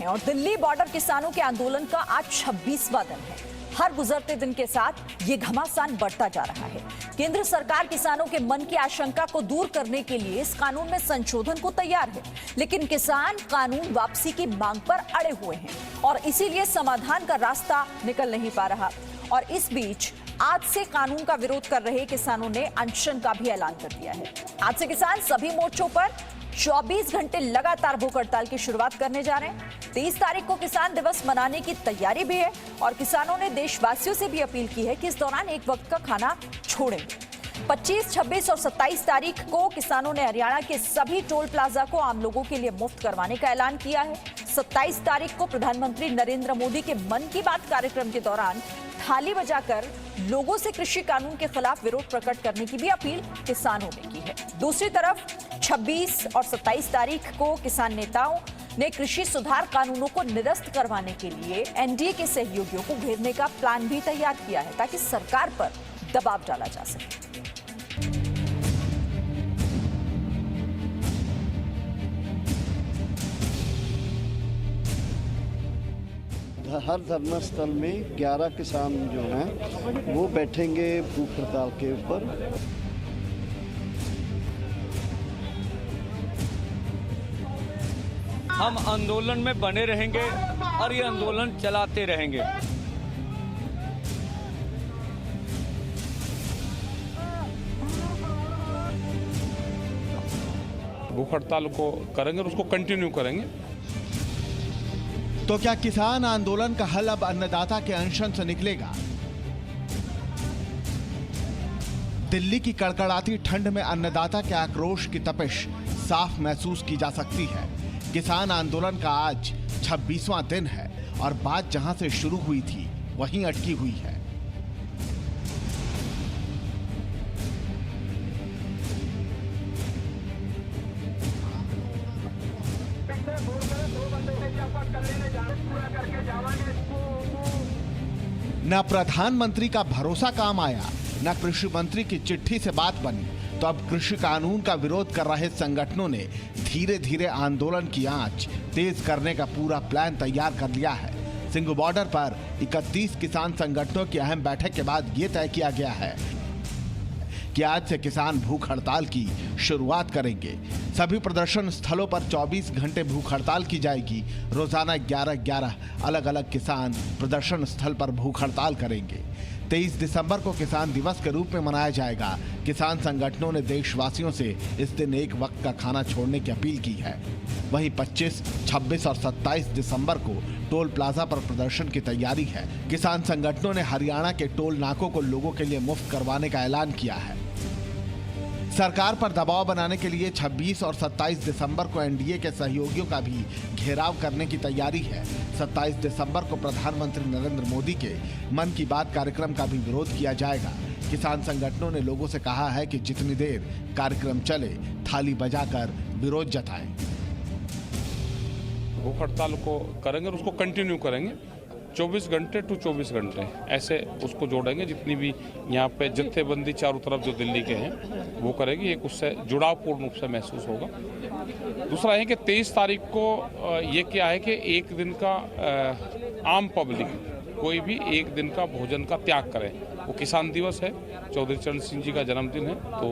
और दिल्ली बॉर्डर किसानों के आंदोलन का आज 26वां दिन है। हर गुजरते दिन के साथ ये घमासान बढ़ता जा रहा है। केंद्र सरकार किसानों के मन की आशंका को दूर करने के लिए इस कानून में संशोधन को तैयार है, लेकिन किसान कानून वापसी की मांग पर अड़े हुए हैं और इसीलिए समाधान का रास्ता निकल नहीं पा रहा। और इस बीच आज से कानून का विरोध कर रहे किसानों ने अनशन का भी ऐलान कर दिया है। आज से किसान सभी मोर्चों पर 24 घंटे लगातार भूख हड़ताल की शुरुआत करने जा रहे हैं। 23 तारीख को किसान दिवस मनाने की तैयारी भी है और किसानों ने देशवासियों से भी अपील की है कि इस दौरान एक वक्त का खाना छोड़ेंगे। 25, 26 और 27 तारीख को किसानों ने हरियाणा के सभी टोल प्लाजा को आम लोगों के लिए मुफ्त करवाने का ऐलान किया है। 27 तारीख को प्रधानमंत्री नरेंद्र मोदी के मन की बात कार्यक्रम के दौरान थाली बजाकर लोगों से कृषि कानून के खिलाफ विरोध प्रकट करने की भी अपील किसानों ने की है। दूसरी तरफ 26 और 27 तारीख को किसान नेताओं ने कृषि सुधार कानूनों को निरस्त करवाने के लिए एनडीए के सहयोगियों को घेरने का प्लान भी तैयार किया है ताकि सरकार पर दबाव डाला जा सके। हर धरना स्थल में 11 किसान जो हैं वो बैठेंगे भूख हड़ताल के ऊपर। हम आंदोलन में बने रहेंगे और ये आंदोलन चलाते रहेंगे। भूख हड़ताल को करेंगे और उसको कंटिन्यू करेंगे। तो क्या किसान आंदोलन का हल अब अन्नदाता के अनशन से निकलेगा? दिल्ली की कड़कड़ाती ठंड में अन्नदाता के आक्रोश की तपिश साफ महसूस की जा सकती है। किसान आंदोलन का आज 26वां दिन है और बात जहां से शुरू हुई थी वहीं अटकी हुई है। न प्रधानमंत्री का भरोसा काम आया, न कृषि मंत्री की चिट्ठी से बात बनी, तो अब कृषि कानून का विरोध कर रहे संगठनों ने धीरे धीरे आंदोलन की आंच तेज करने का पूरा प्लान तैयार कर लिया है। सिंघू बॉर्डर पर 31 किसान संगठनों की अहम बैठक के बाद ये तय किया गया है कि आज से किसान भूख हड़ताल की शुरुआत करेंगे। सभी प्रदर्शन स्थलों पर 24 घंटे भूख हड़ताल की जाएगी। रोजाना 11-11 अलग अलग किसान प्रदर्शन स्थल पर भूख हड़ताल करेंगे। 23 दिसंबर को किसान दिवस के रूप में मनाया जाएगा। किसान संगठनों ने देशवासियों से इस दिन एक वक्त का खाना छोड़ने की अपील की है। वहीं 25, 26 और 27 दिसंबर को टोल प्लाजा पर प्रदर्शन की तैयारी है। किसान संगठनों ने हरियाणा के टोल नाकों को लोगों के लिए मुफ्त करवाने का ऐलान किया है। सरकार पर दबाव बनाने के लिए 26 और 27 दिसंबर को एनडीए के सहयोगियों का भी घेराव करने की तैयारी है। 27 दिसंबर को प्रधानमंत्री नरेंद्र मोदी के मन की बात कार्यक्रम का भी विरोध किया जाएगा। किसान संगठनों ने लोगों से कहा है कि जितनी देर कार्यक्रम चले थाली बजाकर विरोध जताएं। भूख हड़ताल को करेंगे और उसको कंटिन्यू करेंगे। 24 घंटे टू 24 घंटे ऐसे उसको जोड़ेंगे। जितनी भी यहाँ पे जत्थेबंदी चारों तरफ जो दिल्ली के हैं वो करेगी, एक उससे जुड़ाव पूर्ण रूप से महसूस होगा। दूसरा है कि 23 तारीख को ये क्या है कि एक दिन का आम पब्लिक कोई भी एक दिन का भोजन का त्याग करे। वो किसान दिवस है, चौधरी चरण सिंह जी का जन्मदिन है, तो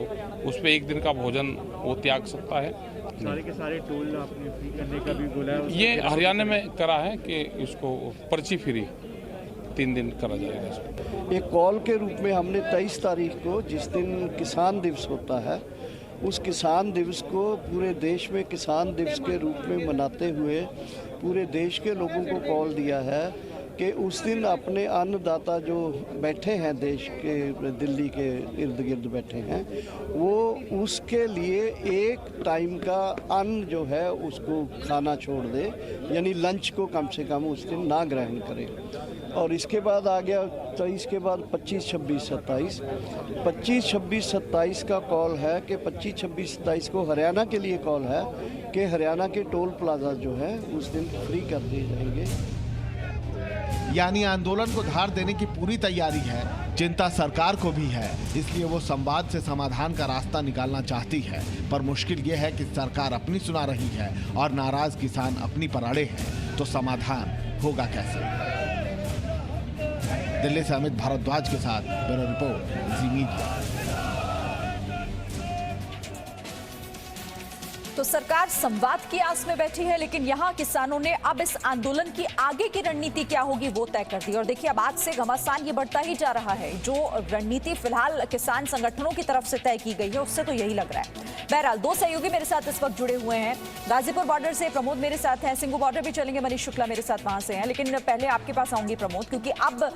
उस पर एक दिन का भोजन वो त्याग सकता है। सारे के सारे टोल आपने फ्री करने का भी बोला है। ये हरियाणा में करा है कि इसको पर्ची फ्री 3 दिन करा जाएगा इसको। एक कॉल के रूप में हमने 23 तारीख को, जिस दिन किसान दिवस होता है, उस किसान दिवस को पूरे देश में किसान दिवस के रूप में मनाते हुए पूरे देश के लोगों को कॉल दिया है कि उस दिन अपने अन्नदाता जो बैठे हैं देश के, दिल्ली के इर्द गिर्द बैठे हैं, वो उसके लिए एक टाइम का अन्न जो है उसको खाना छोड़ दे, यानी लंच को कम से कम उस दिन ना ग्रहण करें। और इसके बाद आ गया 23 के बाद 25, 26, 27। 25, 26, 27 का कॉल है कि 25, 26, 27 को हरियाणा के लिए कॉल है कि हरियाणा के टोल प्लाजा जो है उस दिन फ्री कर दिए जाएंगे। यानी आंदोलन को धार देने की पूरी तैयारी है। चिंता सरकार को भी है, इसलिए वो संवाद से समाधान का रास्ता निकालना चाहती है। पर मुश्किल ये है कि सरकार अपनी सुना रही है और नाराज किसान अपनी पर अड़े हैं। तो समाधान होगा कैसे? दिल्ली से अमित भारद्वाज के साथ ब्यूरो रिपोर्ट, जी मीडिया। तो सरकार संवाद की आस में बैठी है, लेकिन यहां किसानों ने अब इस आंदोलन की आगे की रणनीति क्या होगी वो तय कर दी। और देखिए, अब आज से घमासान ये बढ़ता ही जा रहा है। जो रणनीति फिलहाल किसान संगठनों की तरफ से तय की गई है उससे तो यही लग रहा है। बहरहाल, दो सहयोगी मेरे साथ इस वक्त जुड़े हुए हैं। गाजीपुर बॉर्डर से प्रमोद मेरे साथ हैं, सिंगू बॉर्डर भी चलेंगे, मनीष शुक्ला मेरे साथ वहां से हैं। लेकिन पहले आपके पास आऊंगी प्रमोद, क्योंकि अब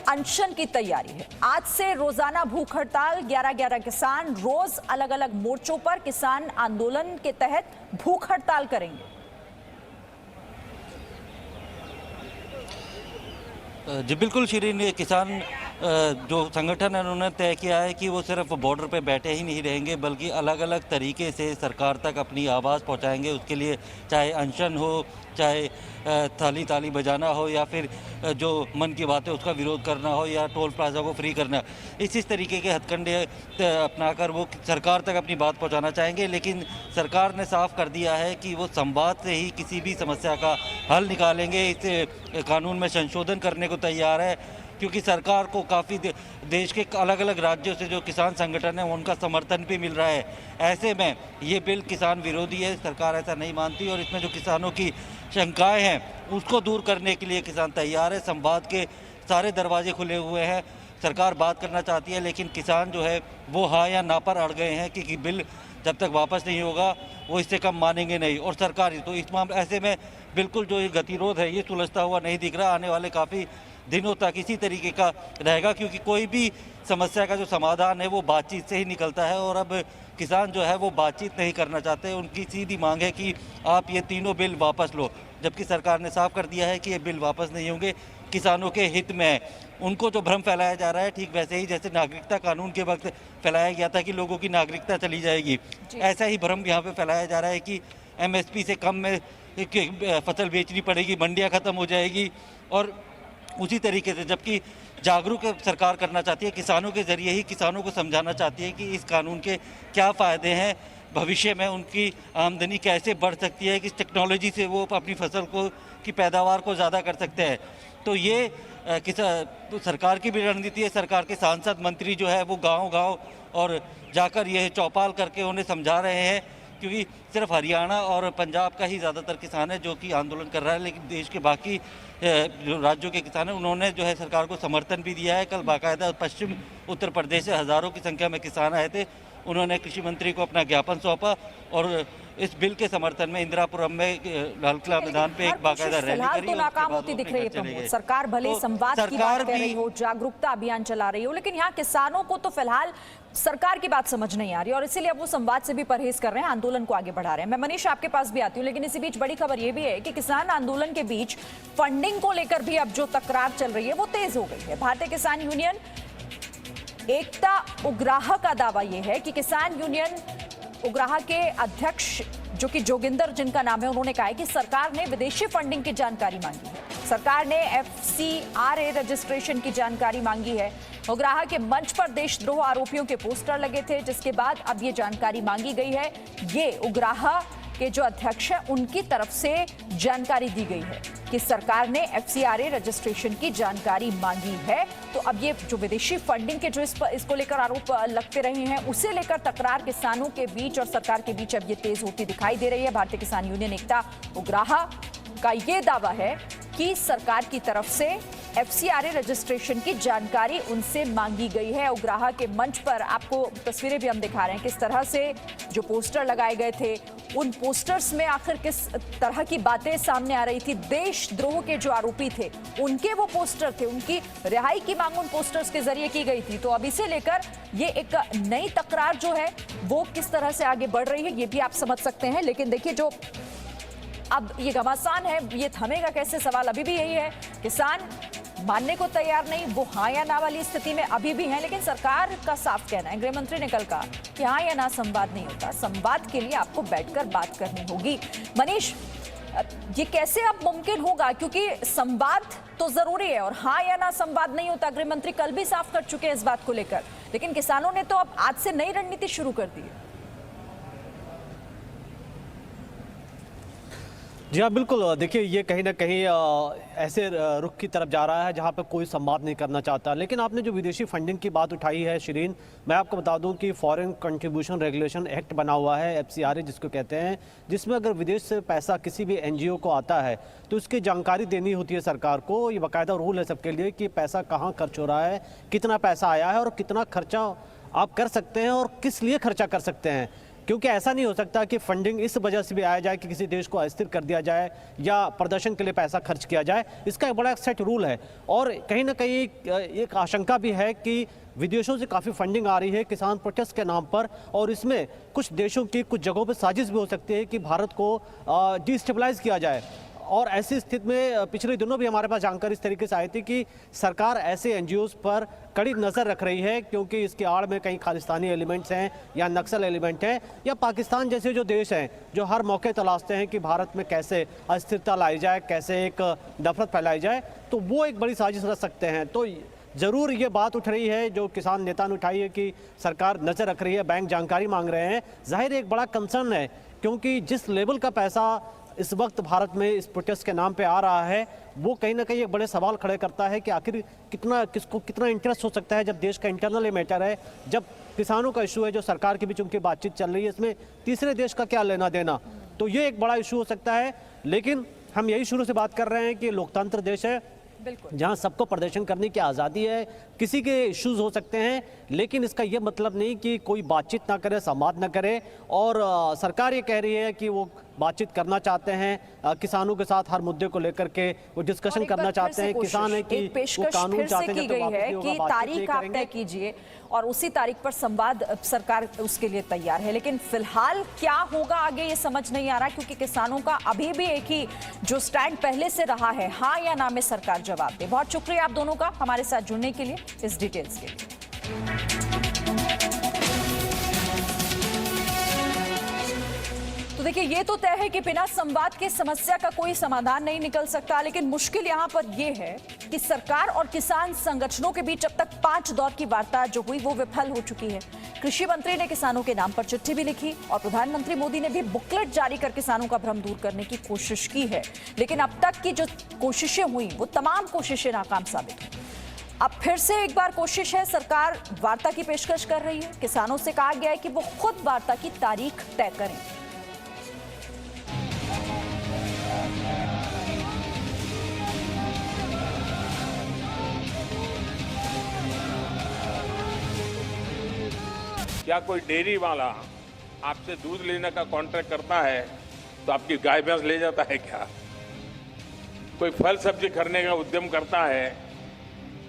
अनशन की तैयारी है। आज से रोजाना भूख हड़ताल, 11-11 किसान रोज अलग अलग मोर्चों पर किसान आंदोलन के तहत भूख हड़ताल करेंगे। जी बिल्कुल शिरीन, ये किसान जो संगठन है उन्होंने तय किया है कि वो सिर्फ बॉर्डर पे बैठे ही नहीं रहेंगे, बल्कि अलग अलग तरीके से सरकार तक अपनी आवाज़ पहुंचाएंगे। उसके लिए चाहे अनशन हो, चाहे थाली ताली बजाना हो, या फिर जो मन की बात है उसका विरोध करना हो, या टोल प्लाजा को फ्री करना, इस तरीके के हथकंडे अपनाकर वो सरकार तक अपनी बात पहुंचाना चाहेंगे। लेकिन सरकार ने साफ कर दिया है कि वो संवाद से ही किसी भी समस्या का हल निकालेंगे। इस कानून में संशोधन करने को तैयार है, क्योंकि सरकार को काफ़ी देश के अलग अलग राज्यों से जो किसान संगठन है उनका समर्थन भी मिल रहा है। ऐसे में ये बिल किसान विरोधी है, सरकार ऐसा नहीं मानती, और इसमें जो किसानों की शंकाएं हैं उसको दूर करने के लिए किसान तैयार है। संवाद के सारे दरवाजे खुले हुए हैं। सरकार बात करना चाहती है, लेकिन किसान जो है वो हाँ या ना पर अड़ गए हैं कि बिल जब तक वापस नहीं होगा वो इससे कम मानेंगे नहीं। और सरकार तो इस मामले ऐसे में बिल्कुल जो ये गतिरोध है ये सुलझता हुआ नहीं दिख रहा। आने वाले काफ़ी दिनों तक इसी तरीके का रहेगा, क्योंकि कोई भी समस्या का जो समाधान है वो बातचीत से ही निकलता है। और अब किसान जो है वो बातचीत नहीं करना चाहते। उनकी सीधी मांग है कि आप ये तीनों बिल वापस लो, जबकि सरकार ने साफ कर दिया है कि ये बिल वापस नहीं होंगे, किसानों के हित में है। उनको जो भ्रम फैलाया जा रहा है, ठीक वैसे ही जैसे नागरिकता कानून के वक्त फैलाया गया था कि लोगों की नागरिकता चली जाएगी, ऐसा ही भ्रम यहाँ पे फैलाया जा रहा है कि MSP से कम में फसल बेचनी पड़ेगी, मंडियाँ ख़त्म हो जाएगी। और उसी तरीके से जबकि जागरूक सरकार करना चाहती है, किसानों के ज़रिए ही किसानों को समझाना चाहती है कि इस कानून के क्या फ़ायदे हैं, भविष्य में उनकी आमदनी कैसे बढ़ सकती है, किस टेक्नोलॉजी से वो अपनी फसल को की पैदावार को ज़्यादा कर सकते हैं। तो ये सरकार की भी रणनीति है। सरकार के सांसद मंत्री जो है वो गांव-गांव और जाकर ये चौपाल करके उन्हें समझा रहे हैं, क्योंकि सिर्फ हरियाणा और पंजाब का ही ज़्यादातर किसान है जो कि आंदोलन कर रहा है, लेकिन देश के बाकी जो राज्यों के किसान हैं उन्होंने जो है सरकार को समर्थन भी दिया है। कल बाकायदा पश्चिम उत्तर प्रदेश से हज़ारों की संख्या में किसान आए थे, उन्होंने कृषि मंत्री को अपना ज्ञापन सौंपा और इस बिल के समर्थन में इंदिरापुरम में लाल किला मैदान पे एक बाकायदा रैली करी। तो नाकाम होती दिख रही है प्रमोद। सरकार भले संवाद की बात कर रही हो, जागरूकता अभियान चला रही हो, लेकिन यहाँ किसानों को तो फिलहाल सरकार की बात समझ नहीं आ रही और इसीलिए अब वो संवाद से भी परहेज कर रहे हैं, आंदोलन को आगे बढ़ा रहे हैं। मैं मनीष आपके पास भी आती हूँ, लेकिन इसी बीच बड़ी खबर ये भी है कि किसान आंदोलन के बीच फंडिंग को लेकर भी अब जो तकरार चल रही है वो तेज हो गई है। भारतीय किसान यूनियन एकता उग्राह का दावा यह है कि किसान यूनियन उग्राह के अध्यक्ष जो कि जोगिंदर जिनका नाम है, उन्होंने कहा है कि सरकार ने विदेशी फंडिंग की जानकारी मांगी है, सरकार ने FCRA रजिस्ट्रेशन की जानकारी मांगी है। उग्राह के मंच पर देशद्रोह आरोपियों के पोस्टर लगे थे, जिसके बाद अब ये जानकारी मांगी गई है। ये उग्राह के जो अध्यक्ष हैं उनकी तरफ से जानकारी दी गई है कि सरकार ने FCRA रजिस्ट्रेशन की जानकारी मांगी है। तो अब ये जो विदेशी फंडिंग के जो इसको लेकर आरोप लगते रहे हैं, उसे लेकर तकरार किसानों के बीच और सरकार के बीच अब ये तेज होती दिखाई दे रही है। भारतीय किसान यूनियन एकता उग्राह का ये दावा है कि सरकार की तरफ से FCRA रजिस्ट्रेशन की जानकारी उनसे मांगी गई है। उग्राह के मंच पर आपको तस्वीरें भी हम दिखा रहे हैं, किस तरह से जो पोस्टर लगाए गए थे, उन पोस्टर्स में आखिर किस तरह की बातें सामने आ रही थी। देशद्रोह के जो आरोपी थे उनके वो पोस्टर थे, उनकी रिहाई की मांग उन पोस्टर्स के जरिए की गई थी। तो अब इसे लेकर ये एक नई तकरार जो है वो किस तरह से आगे बढ़ रही है ये भी आप समझ सकते हैं। लेकिन देखिए, जो अब ये घमासान है ये थमेगा कैसे, सवाल अभी भी यही है। किसान मानने को तैयार नहीं, वो हाँ या ना वाली स्थिति में अभी भी हैं, लेकिन सरकार का साफ कहना है, गृह मंत्री ने कल कहा कि हाँ या ना संवाद नहीं होता, संवाद के लिए आपको बैठकर बात करनी होगी। मनीष, ये कैसे अब मुमकिन होगा, क्योंकि संवाद तो जरूरी है और हाँ या ना संवाद नहीं होता। गृह मंत्री कल भी साफ कर चुके हैं इस बात को लेकर, लेकिन किसानों ने तो अब आज से नई रणनीति शुरू कर दी है। जी हाँ, बिल्कुल। देखिए, ये कहीं ना कहीं ऐसे रुख की तरफ जा रहा है जहाँ पे कोई संवाद नहीं करना चाहता। लेकिन आपने जो विदेशी फंडिंग की बात उठाई है शिरीन, मैं आपको बता दूं कि फॉरेन कंट्रीब्यूशन रेगुलेशन एक्ट बना हुआ है, FCRA जिसको कहते हैं, जिसमें अगर विदेश से पैसा किसी भी NGO को आता है तो उसकी जानकारी देनी होती है सरकार को। ये बाकायदा रूल है सबके लिए कि पैसा कहाँ खर्च हो रहा है, कितना पैसा आया है और कितना खर्चा आप कर सकते हैं और किस लिए खर्चा कर सकते हैं। क्योंकि ऐसा नहीं हो सकता कि फंडिंग इस वजह से भी आया जाए कि किसी देश को अस्थिर कर दिया जाए या प्रदर्शन के लिए पैसा खर्च किया जाए। इसका एक बड़ा सेट रूल है और कहीं ना कहीं एक आशंका भी है कि विदेशों से काफ़ी फंडिंग आ रही है किसान प्रोटेस्ट के नाम पर, और इसमें कुछ देशों की कुछ जगहों पर साजिश भी हो सकती है कि भारत को डिस्टेबलाइज किया जाए। और ऐसी स्थिति में पिछले दिनों भी हमारे पास जानकारी इस तरीके से आई थी कि सरकार ऐसे NGOs पर कड़ी नज़र रख रही है, क्योंकि इसकी आड़ में कहीं खालिस्तानी एलिमेंट्स हैं या नक्सल एलिमेंट हैं या पाकिस्तान जैसे जो देश हैं जो हर मौके तलाशते हैं कि भारत में कैसे अस्थिरता लाई जाए, कैसे एक नफरत फैलाई जाए, तो वो एक बड़ी साजिश रच सकते हैं। तो ज़रूर ये बात उठ रही है जो किसान नेता ने उठाई है कि सरकार नज़र रख रही है, बैंक जानकारी मांग रहे हैं। जाहिर एक बड़ा कंसर्न है, क्योंकि जिस लेवल का पैसा इस वक्त भारत में इस प्रोटेस्ट के नाम पे आ रहा है वो कहीं ना कहीं एक बड़े सवाल खड़े करता है कि आखिर किसको कितना इंटरेस्ट हो सकता है जब देश का इंटरनल मैटर है, जब किसानों का इशू है, जो सरकार के बीच उनकी बातचीत चल रही है, इसमें तीसरे देश का क्या लेना देना। तो ये एक बड़ा इशू हो सकता है। लेकिन हम यही शुरू से बात कर रहे हैं कि लोकतंत्र देश है जहाँ सबको प्रदर्शन करने की आज़ादी है, किसी के इश्यूज हो सकते हैं, लेकिन इसका ये मतलब नहीं कि कोई बातचीत ना करे, संवाद ना करे। और सरकार ये कह रही है कि वो बातचीत करना चाहते हैं किसानों के साथ, हर मुद्दे को लेकर के वो डिस्कशन करना चाहते हैं। किसान है कि वो कानून चाहते हैं कि तारीख आप तय कीजिए और उसी तारीख पर संवाद सरकार उसके लिए तैयार है। लेकिन फिलहाल क्या होगा आगे ये समझ नहीं आ रहा, क्योंकि किसानों का अभी भी एक ही जो स्टैंड पहले से रहा है, हाँ या ना में सरकार जवाब दे। बहुत शुक्रिया आप दोनों का हमारे साथ जुड़ने के लिए, इस डिटेल्स के लिए। तो देखिए, ये तो तय है कि बिना संवाद के समस्या का कोई समाधान नहीं निकल सकता। लेकिन मुश्किल यहां पर यह है कि सरकार और किसान संगठनों के बीच अब तक 5 दौर की वार्ता जो हुई वो विफल हो चुकी है। कृषि मंत्री ने किसानों के नाम पर चिट्ठी भी लिखी और प्रधानमंत्री मोदी ने भी बुकलेट जारी कर किसानों का भ्रम दूर करने की कोशिश की है। लेकिन अब तक की जो कोशिशें हुई वो तमाम कोशिशें नाकाम साबित हुई। अब फिर से एक बार कोशिश है, सरकार वार्ता की पेशकश कर रही है। किसानों से कहा गया है कि वो खुद वार्ता की तारीख तय करें। क्या कोई डेयरी वाला आपसे दूध लेने का कॉन्ट्रैक्ट करता है तो आपकी गाय भैंस ले जाता है क्या? कोई फल सब्जी खरीदने का उद्यम करता है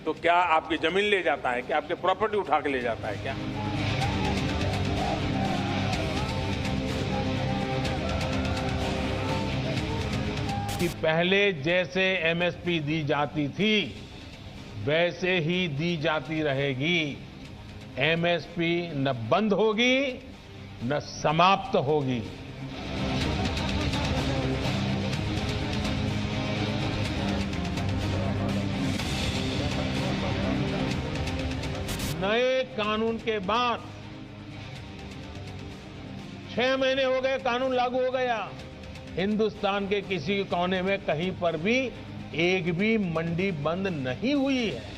तो क्या आपकी जमीन ले जाता है, क्या आपकी प्रॉपर्टी उठा के ले जाता है क्या? कि पहले जैसे MSP दी जाती थी वैसे ही दी जाती रहेगी। MSP न बंद होगी न समाप्त होगी। नए कानून के बाद 6 महीने हो गए, कानून लागू हो गया। हिंदुस्तान के किसी कोने में कहीं पर भी एक भी मंडी बंद नहीं हुई है।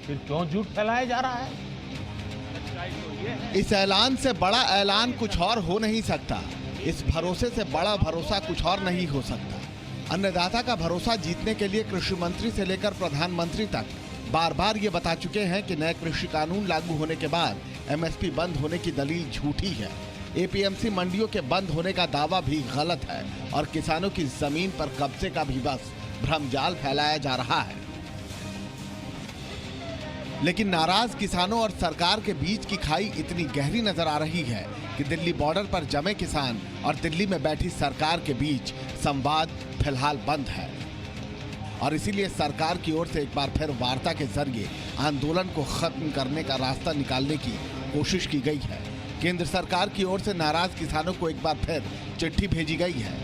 फिर क्यों झूठ फैलाया जा रहा है? इस ऐलान से बड़ा ऐलान कुछ और हो नहीं सकता। इस भरोसे से बड़ा भरोसा कुछ और नहीं हो सकता। अन्नदाता का भरोसा जीतने के लिए कृषि मंत्री से लेकर प्रधानमंत्री तक बार बार ये बता चुके हैं कि नए कृषि कानून लागू होने के बाद MSP बंद होने की दलील झूठी है। APMC मंडियों के बंद होने का दावा भी गलत है और किसानों की जमीन पर कब्जे का भी बस भ्रमजाल फैलाया जा रहा है। लेकिन नाराज किसानों और सरकार के बीच की खाई इतनी गहरी नजर आ रही है कि दिल्ली बॉर्डर पर जमे किसान और दिल्ली में बैठी सरकार के बीच संवाद फिलहाल बंद है। और इसीलिए सरकार की ओर से एक बार फिर वार्ता के जरिए आंदोलन को खत्म करने का रास्ता निकालने की कोशिश की गई है। केंद्र सरकार की ओर से नाराज किसानों को एक बार फिर चिट्ठी भेजी गई है।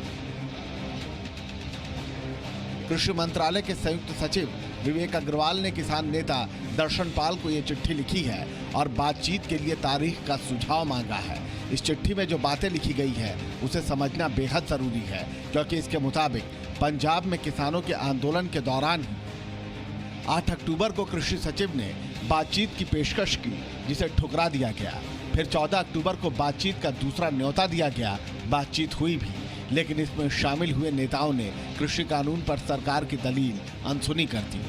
कृषि मंत्रालय के संयुक्त सचिव विवेक अग्रवाल ने किसान नेता दर्शन पाल को ये चिट्ठी लिखी है और बातचीत के लिए तारीख का सुझाव मांगा है। इस चिट्ठी में जो बातें लिखी गई है उसे समझना बेहद जरूरी है, क्योंकि इसके मुताबिक पंजाब में किसानों के आंदोलन के दौरान ही 8 अक्टूबर को कृषि सचिव ने बातचीत की पेशकश की, जिसे ठुकरा दिया गया। फिर 14 अक्टूबर को बातचीत का दूसरा न्योता दिया गया। बातचीत हुई भी, लेकिन इसमें शामिल हुए नेताओं ने कृषि कानून पर सरकार की दलील अनसुनी कर दी।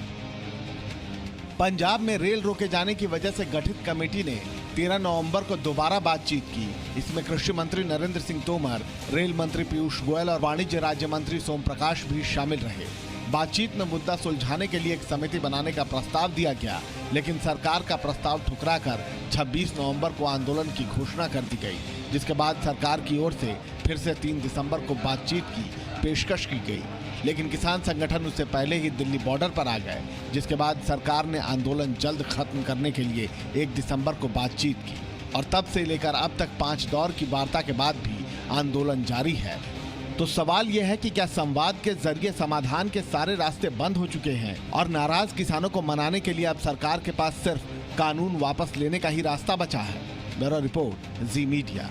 पंजाब में रेल रोके जाने की वजह से गठित कमेटी ने 13 नवंबर को दोबारा बातचीत की। इसमें कृषि मंत्री नरेंद्र सिंह तोमर, रेल मंत्री पीयूष गोयल और वाणिज्य राज्य मंत्री सोम प्रकाश भी शामिल रहे। बातचीत में मुद्दा सुलझाने के लिए एक समिति बनाने का प्रस्ताव दिया गया, लेकिन सरकार का प्रस्ताव ठुकराकर 26 नवंबर को आंदोलन की घोषणा कर दी गई, जिसके बाद सरकार की ओर से फिर से 3 दिसंबर को बातचीत की पेशकश की गई। लेकिन किसान संगठन उससे पहले ही दिल्ली बॉर्डर पर आ गए, जिसके बाद सरकार ने आंदोलन जल्द खत्म करने के लिए 1 दिसंबर को बातचीत की और तब से लेकर अब तक 5 दौर की वार्ता के बाद भी आंदोलन जारी है। तो सवाल यह है कि क्या संवाद के जरिए समाधान के सारे रास्ते बंद हो चुके हैं और नाराज किसानों को मनाने के लिए अब सरकार के पास सिर्फ कानून वापस लेने का ही रास्ता बचा है? ब्यूरो रिपोर्ट, जी मीडिया।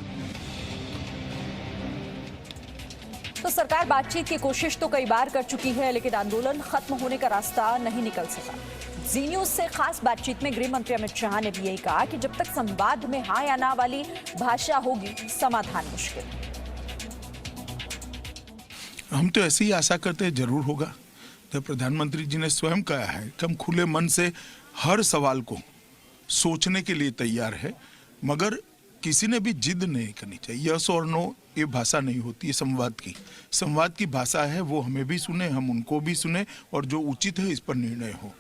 तो सरकार बातचीत की कोशिश तो कई बार कर चुकी है, लेकिन आंदोलन खत्म होने का रास्ता नहीं निकल सका। जी न्यूज से खास बातचीत में गृह मंत्री अमित शाह ने भी यही कहा कि जब तक संवाद में हाँ या ना वाली भाषा होगी, समाधान मुश्किल। हम तो ऐसी ही आशा करते हैं जरूर होगा। तो प्रधानमंत्री जी ने स्वयं कहा है कि हम खुले मन से हर सवाल को सोचने के लिए तैयार है, मगर किसी ने भी जिद नहीं करनी चाहिए। यस और नो ये भाषा नहीं होती है संवाद की भाषा है वो हमें भी सुने, हम उनको भी सुने और जो उचित है इस पर निर्णय हो।